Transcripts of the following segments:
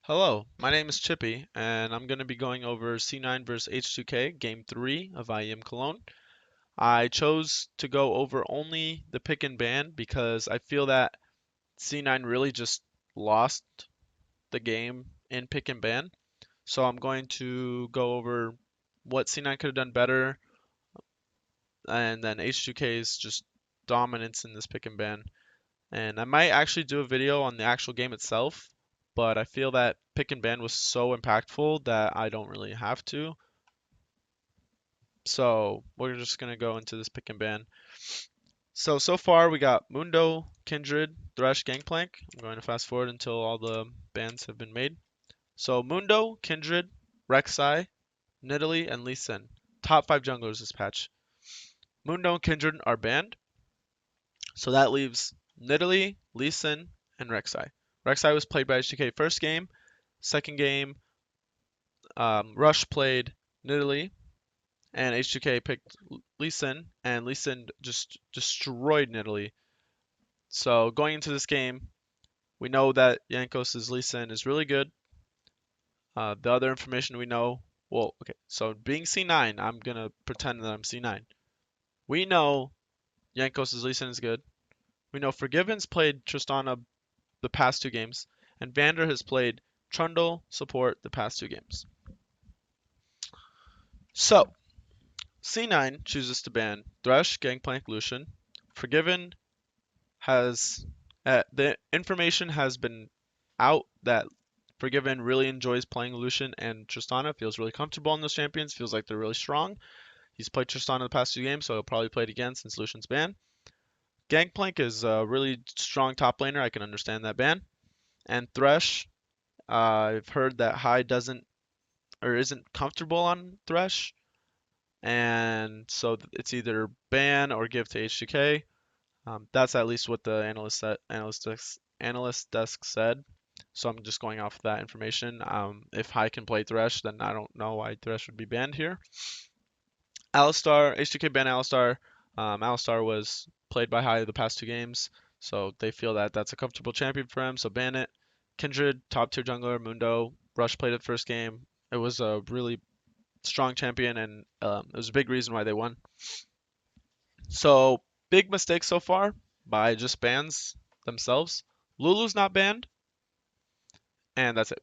Hello, my name is Chippy, and I'm going to be going over C9 versus H2K, Game 3 of IEM Cologne. I chose to go over only the pick and ban because I feel that C9 really just lost the game in pick and ban. So I'm going to go over what C9 could have done better, and then H2K's just dominance in this pick and ban. And I might actually do a video on the actual game itself, but I feel that pick and ban was so impactful that I don't really have to. So we're just gonna go into this pick and ban. So far we got Mundo, Kindred, Thresh, Gangplank. I'm going to fast forward until all the bans have been made. So Mundo, Kindred, Rek'Sai, Nidalee, and Lee Sin. Top 5 junglers this patch. Mundo and Kindred are banned, so that leaves Nidalee, Lee Sin, and Rek'Sai. Rek'Sai was played by HTK first game. Second game, Rush played Nidalee, and H2K picked Lee Sin, and Lee Sin just destroyed Nidalee. So going into this game, we know that Jankos' Lee Sin is really good. The other information we know, well, okay, so being C9, I'm gonna pretend that I'm C9. We know Jankos' Lee Sin is good. We know Forgiven's played Tristana the past 2 games, and Vander has played Trundle support the past 2 games. So C9 chooses to ban Thresh, Gangplank, Lucian. Forgiven has the information has been out that Forgiven really enjoys playing Lucian and Tristana, feels really comfortable on those champions, feels like they're really strong. He's played Tristana the past 2 games, so he'll probably play it again since Lucian's banned. Gangplank is a really strong top laner, I can understand that ban. And Thresh, I've heard that High doesn't or isn't comfortable on Thresh, and so it's either ban or give to H2K. That's at least what the analyst desk said. So I'm just going off of that information. If High can play Thresh, then I don't know why Thresh would be banned here. Alistar, H2K banned Alistar. Alistar was played by High the past 2 games, so they feel that that's a comfortable champion for him, so ban it. Kindred, top tier jungler, Mundo, Rush played it first game. It was a really strong champion, and it was a big reason why they won. So big mistake so far by just bans themselves. Lulu's not banned, and that's it.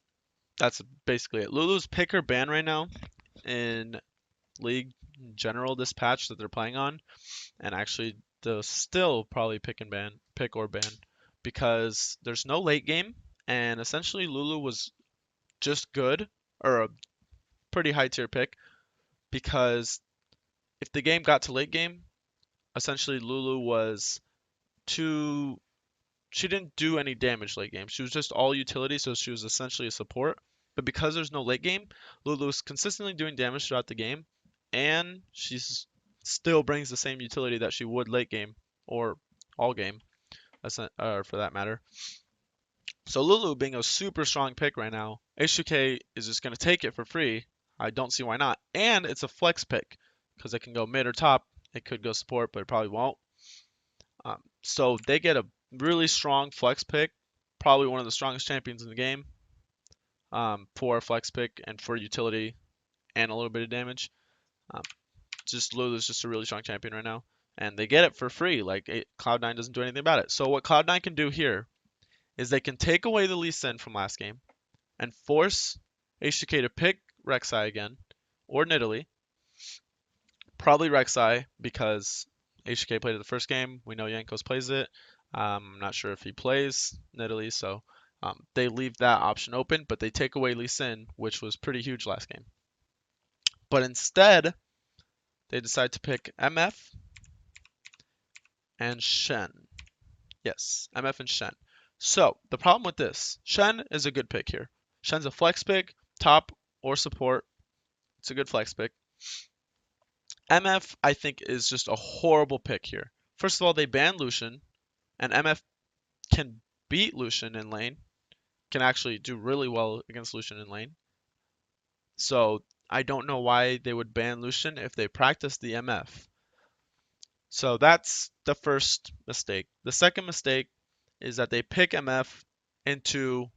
That's basically it. Lulu's pick or ban right now in League in general this patch that they're playing on, and actually they'll still probably pick or ban, because there's no late game, and essentially Lulu was just good or a pretty high tier pick because if the game got to late game, essentially Lulu was too she didn't do any damage late game. She was just all utility, so she was essentially a support. But because there's no late game, Lulu is consistently doing damage throughout the game, and she's still brings the same utility that she would late game or all game, for that matter. So Lulu being a super strong pick right now, H2K is just going to take it for free. I don't see why not. And it's a flex pick because it can go mid or top. It could go support, but it probably won't. So they get a really strong flex pick, probably one of the strongest champions in the game, for a flex pick and for utility and a little bit of damage. Um, just Lulu's just a really strong champion right now, and they get it for free. Cloud9 doesn't do anything about it. So what Cloud9 can do here is they can take away the Lee Sin from last game and force H2K to pick Rek'Sai again or Nidalee. Probably Rek'Sai because HK played it the first game. We know Jankos plays it. I'm not sure if he plays Nidalee, so they leave that option open, but they take away Lee Sin, which was pretty huge last game. But instead, they decide to pick MF and Shen. Yes, MF and Shen. So the problem with this, Shen is a good pick here. Shen's a flex pick, top or support. It's a good flex pick. MF, I think, is just a horrible pick here. First of all, they banned Lucian, and MF can beat Lucian in lane, can actually do really well against Lucian in lane. So I don't know why they would ban Lucian if they practice the MF. So that's the first mistake. The second mistake is that they pick MF into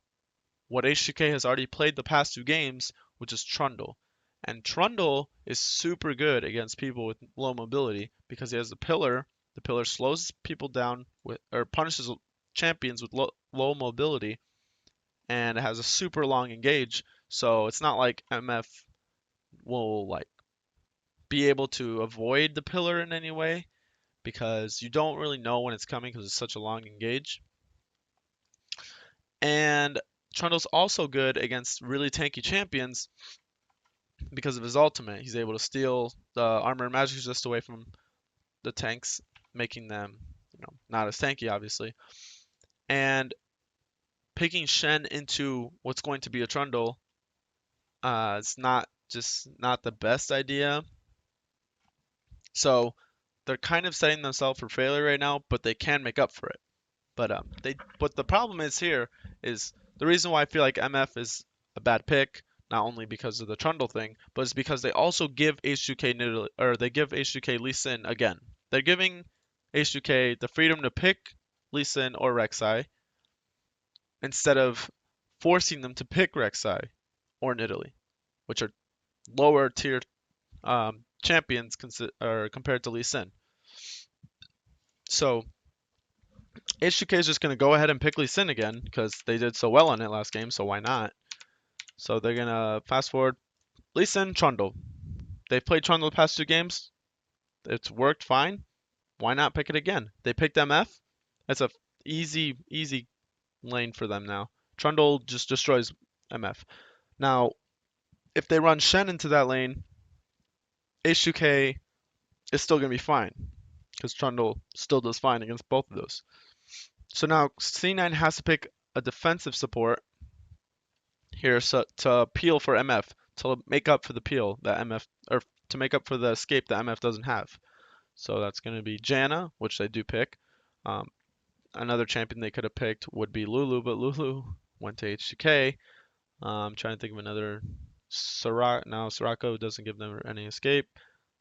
what H2K has already played the past 2 games, which is Trundle. And Trundle is super good against people with low mobility because he has the pillar. The pillar slows people down with, or punishes champions with low mobility, and it has a super long engage. So it's not like MF will like be able to avoid the pillar in any way because you don't really know when it's coming because it's such a long engage. And Trundle's also good against really tanky champions because of his ultimate. He's able to steal the armor and magic resist away from the tanks, making them, not as tanky, obviously. And picking Shen into what's going to be a Trundle, it's not the best idea. So they're kind of setting themselves for failure right now, but they can make up for it. But the problem is here is the reason why I feel like MF is a bad pick, not only because of the Trundle thing, but it's because they also give H2K or they give H2K Lee Sin again. They're giving H2K the freedom to pick Lee Sin or Rek'Sai instead of forcing them to pick Rek'Sai or Nidalee, which are lower tier champions compared to Lee Sin. So H2K is just going to go ahead and pick Lee Sin again because they did so well on it last game, so why not? So they're going to fast forward Lee Sin, Trundle. They've played Trundle the past 2 games. It's worked fine. Why not pick it again? They picked MF. It's a easy lane for them now. Trundle just destroys MF. Now, if they run Shen into that lane, H2K is still going to be fine because Trundle still does fine against both of those. So now C9 has to pick a defensive support here to peel for MF to make up for the peel that MF or to make up for the escape that MF doesn't have. So that's going to be Janna, which they do pick. Um, Another champion they could have picked would be Lulu, but Lulu went to H2K. I'm trying to think of another. Soraka doesn't give them any escape.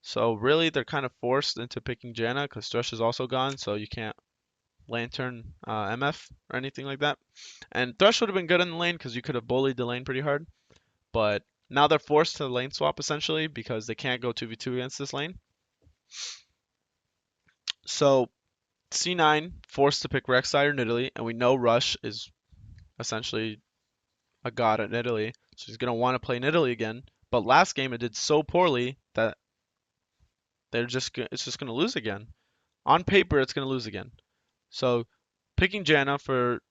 So really, they're kind of forced into picking Janna because Thresh is also gone, so you can't Lantern MF or anything like that. And Thresh would have been good in the lane because you could have bullied the lane pretty hard. But now they're forced to lane swap essentially because they can't go 2v2 against this lane. So C9 forced to pick Rek'Sai or Nidalee, and we know Rush is essentially a god at Nidalee, so he's gonna want to play Nidalee again. But last game it did so poorly that it's just gonna lose again. On paper, it's gonna lose again. So picking Janna for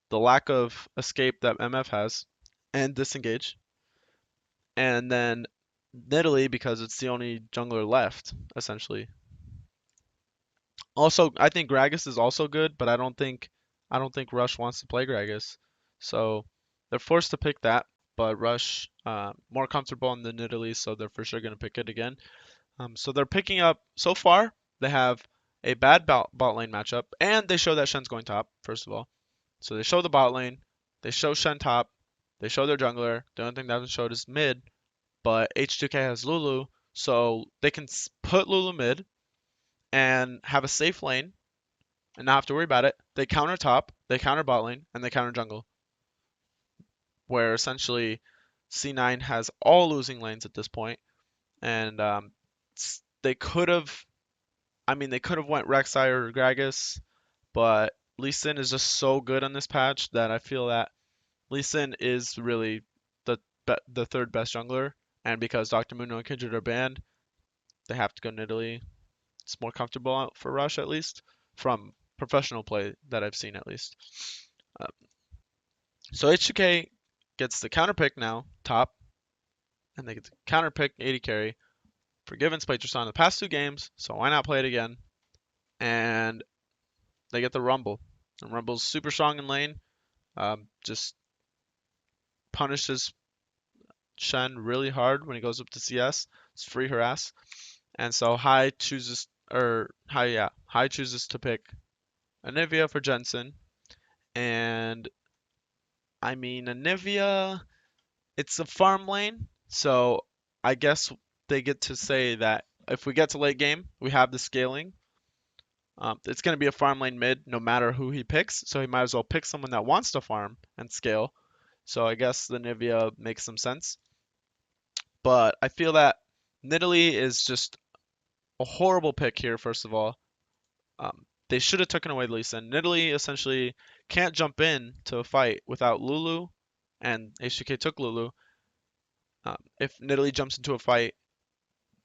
the lack of escape that MF has and disengage, and then Nidalee because it's the only jungler left essentially. Also, I think Gragas is also good, but I don't think Rush wants to play Gragas, so they're forced to pick that. But Rush more comfortable on the Nidalee, so they're for sure gonna pick it again. So they're picking up so far. They have a bad bot lane matchup, and they show that Shen's going top first of all. So they show the bot lane, they show Shen top, they show their jungler. The only thing they haven't showed is mid, but H2K has Lulu, so they can put Lulu mid and have a safe lane and not have to worry about it. They counter top, they counter bot lane, and they counter jungle, where essentially C9 has all losing lanes at this point, and they could have, they could have went Rek'Sai or Gragas, but Lee Sin is just so good on this patch that I feel that Lee Sin is really the third best jungler, and because Dr. Muno and Kindred are banned, they have to go Nidalee. It's more comfortable for Rush at least, from professional play that I've seen at least. Uh, so H2K gets the counter pick now, top, and they get the counter pick 80 carry. Forgiven's played Tristan the past 2 games, so why not play it again? And they get the Rumble. And Rumble's super strong in lane. Just punishes Shen really hard when he goes up to CS. It's free harass. And so High chooses to pick Anivia for Jensen. And Anivia, it's a farm lane, so I guess they get to say that if we get to late game, we have the scaling. It's going to be a farm lane mid no matter who he picks, so he might as well pick someone that wants to farm and scale. So I guess the Nivea makes some sense. But I feel that Nidalee is just a horrible pick here, first of all. They should have taken away Lisa. Nidalee essentially can't jump in to a fight without Lulu, and H2K took Lulu. If Nidalee jumps into a fight,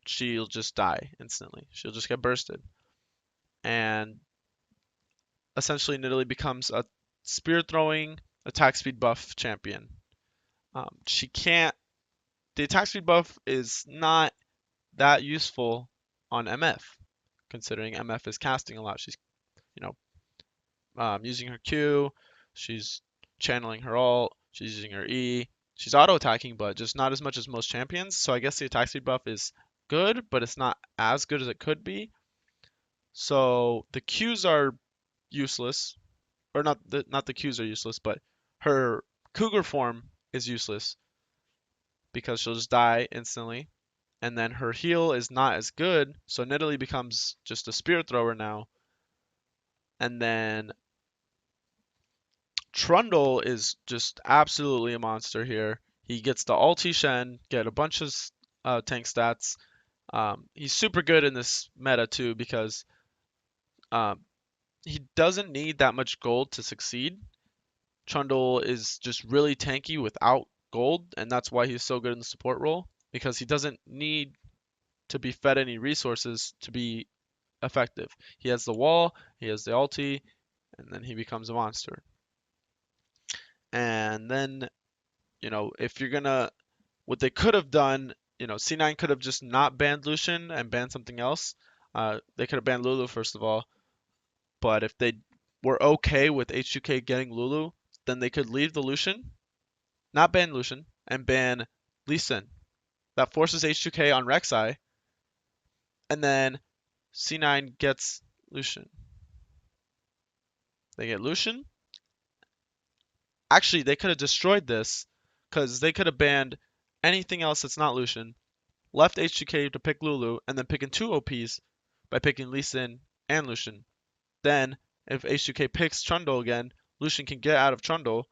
she'll just die instantly. She'll just get bursted. And essentially, Nidalee becomes a spear throwing, attack speed buff champion. She can't. The attack speed buff is not that useful on MF, considering MF is casting a lot. She's, you know, using her Q, she's channeling her ult, she's using her E, she's auto attacking, but just not as much as most champions. So I guess the attack speed buff is good, but it's not as good as it could be. So the Qs are useless, or not the Qs are useless, but her Cougar form is useless because she'll just die instantly. And then her heal is not as good, so Nidalee becomes just a spear thrower now. And then Trundle is just absolutely a monster here. He gets the ulti Shen, get a bunch of tank stats. He's super good in this meta too because um, he doesn't need that much gold to succeed. Trundle is just really tanky without gold, and that's why he's so good in the support role because he doesn't need to be fed any resources to be effective. He has the wall, he has the ulti, and then he becomes a monster. And then, if you're gonna, what they could have done, C9 could have just not banned Lucian and banned something else. They could have banned Lulu first of all, but if they were okay with H2K getting Lulu, then they could leave the Lucian, not ban Lucian, and ban Lee Sin. That forces H2K on Rek'Sai, and then C9 gets Lucian. They get Lucian. Actually, they could have destroyed this because they could have banned anything else that's not Lucian, left H2K to pick Lulu, and then picking two OPs by picking Lee Sin and Lucian. Then, if H2K picks Trundle again, Lucian can get out of Trundle,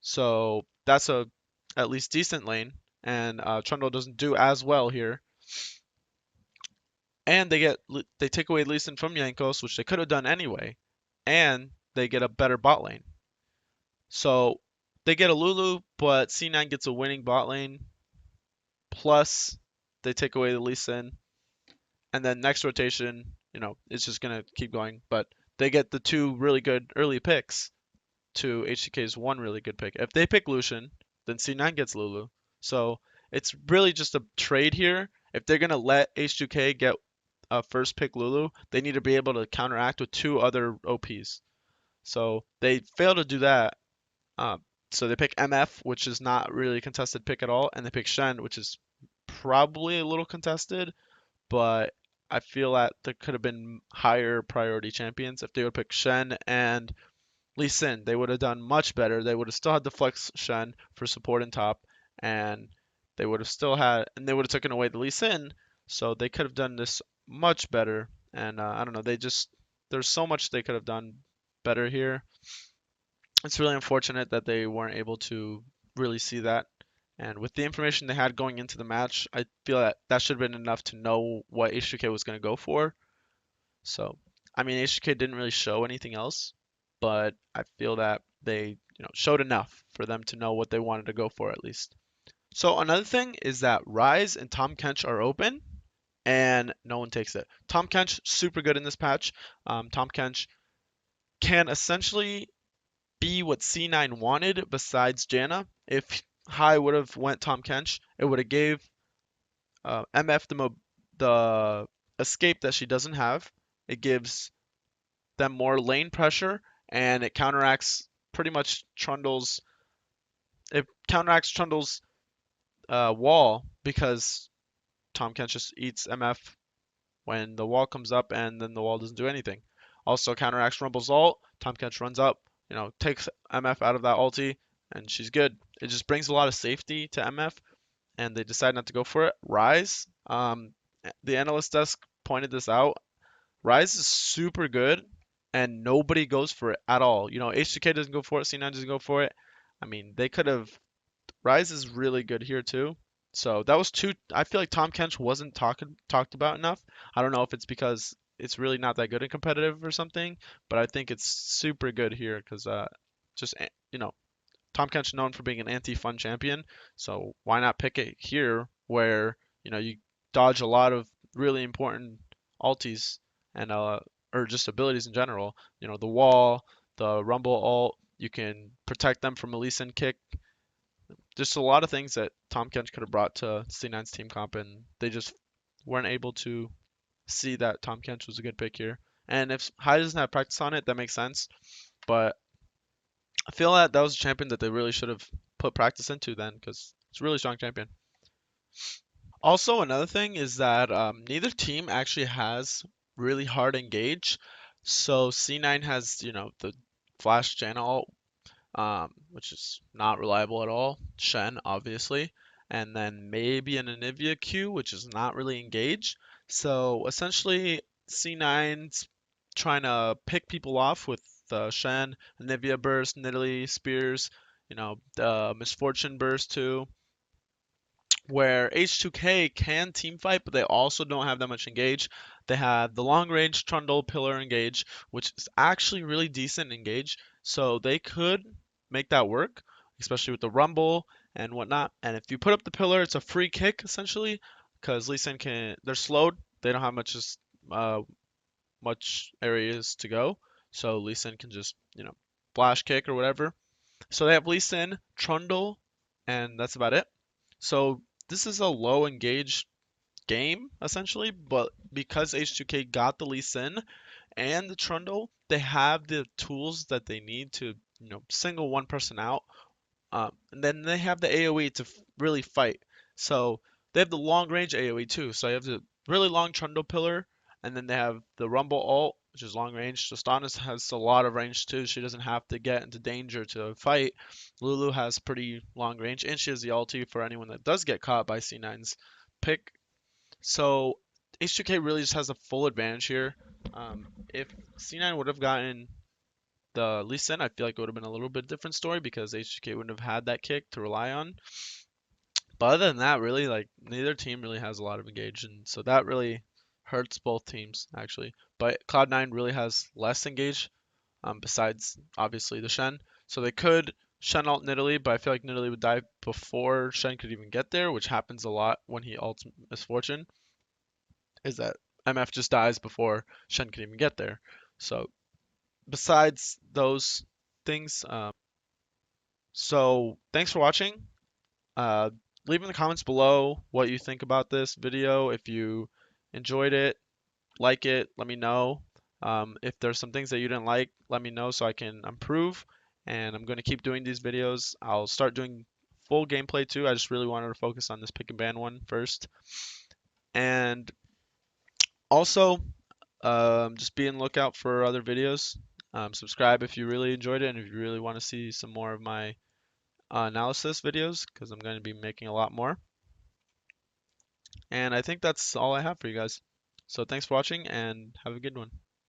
so that's a at least decent lane, and Trundle doesn't do as well here. And they take away Lee Sin from Jankos, which they could have done anyway, and they get a better bot lane. So they get a Lulu, but C9 gets a winning bot lane. Plus, they take away the Lee Sin, and then next rotation, it's just gonna keep going. But they get the two really good early picks to H2K's one really good pick. If they pick Lucian, then C9 gets Lulu. So it's really just a trade here. If they're gonna let H2K get a first pick Lulu, they need to be able to counteract with two other OPs. So they fail to do that. Uh, so they pick MF, which is not really a contested pick at all, and they pick Shen, which is probably a little contested, but I feel that there could have been higher priority champions if they would pick Shen and Lee Sin. They would have done much better. They would have still had the flex Shen for support and top, and they would have still had, and they would have taken away the Lee Sin, so they could have done this much better. And I don't know, there's so much they could have done better here. It's really unfortunate that they weren't able to really see that. And with the information they had going into the match, I feel that that should have been enough to know what H2K was going to go for. So, I mean, H2K didn't really show anything else, but I feel that they, showed enough for them to know what they wanted to go for at least. So another thing is that Rise and Tahm Kench are open, and no one takes it. Tahm Kench super good in this patch. Tahm Kench can essentially be what C9 wanted besides Janna. If High would have went Tahm Kench, it would have gave MF the escape that she doesn't have. It gives them more lane pressure, and it counteracts pretty much Trundle's. It counteracts Trundle's wall because Tahm Kench just eats MF when the wall comes up, and then the wall doesn't do anything. Also counteracts Rumble's ult. Tahm Kench runs up, takes MF out of that ulti, and she's good. It just brings a lot of safety to MF, and they decide not to go for it. Rise, the analyst desk pointed this out. Rise is super good, and nobody goes for it at all. H2K doesn't go for it, C9 doesn't go for it. I mean, they could have. Rise is really good here too. So that was two. I feel like Tom Kench wasn't talked about enough. I don't know if it's because it's really not that good in competitive or something, but I think it's super good here because just Tom Kench known for being an anti-fun champion, so why not pick it here where you dodge a lot of really important alties and or just abilities in general. The wall, the rumble ult, you can protect them from a Lee Sin kick. Just a lot of things that Tom Kench could have brought to C9's team comp, and they just weren't able to see that Tom Kench was a good pick here. And if Hyde doesn't have practice on it, that makes sense. But I feel that that was a champion that they really should have put practice into then, because it's a really strong champion. Also, another thing is that neither team actually has really hard engage. So C9 has, the Flash channel, which is not reliable at all. Shen, obviously, and then maybe an Anivia Q, which is not really engaged. So essentially, C9's trying to pick people off with Shen, Anivia Burst, Nidalee, Spears, the Misfortune Burst too, where H2K can team fight, but they also don't have that much engage. They have the long range Trundle Pillar engage, which is actually really decent engage, so they could make that work, especially with the Rumble and whatnot. And if you put up the pillar, it's a free kick essentially, because Lee Sin they're slowed. They don't have uh, much areas to go, so Lee Sin can just flash kick or whatever. So they have Lee Sin, Trundle, and that's about it. So this is a low engaged game essentially, but because H2K got the Lee Sin and the Trundle, they have the tools that they need to, single one person out. And then they have the AoE to really fight. So they have the long range AoE too. So you have the really long Trundle pillar, and then they have the Rumble ult, which is long range. So Stannis has a lot of range too. She doesn't have to get into danger to fight. Lulu has pretty long range, and she has the ulti for anyone that does get caught by C9's pick. So H2K really just has a full advantage here. If C9 would have gotten the Lee Sin, I feel like it would have been a little bit different story because H2K wouldn't have had that kick to rely on. But other than that, really, like neither team really has a lot of engage, and so that really hurts both teams actually. But Cloud9 really has less engage, besides obviously the Shen. So they could Shen ult Nidalee, but I feel like Nidalee would die before Shen could even get there, which happens a lot when he ults Misfortune. Is that MF just dies before Shen can even get there. So besides those things, so thanks for watching. Uh, Leave in the comments below what you think about this video. If you enjoyed it, like it, let me know. If there's some things that you didn't like, let me know so I can improve. And I'm going to keep doing these videos. I'll start doing full gameplay too. I just really wanted to focus on this pick and ban one first. And also, just be on the lookout for other videos. Subscribe if you really enjoyed it and if you really want to see some more of my analysis videos because I'm going to be making a lot more. And I think that's all I have for you guys. So thanks for watching and have a good one.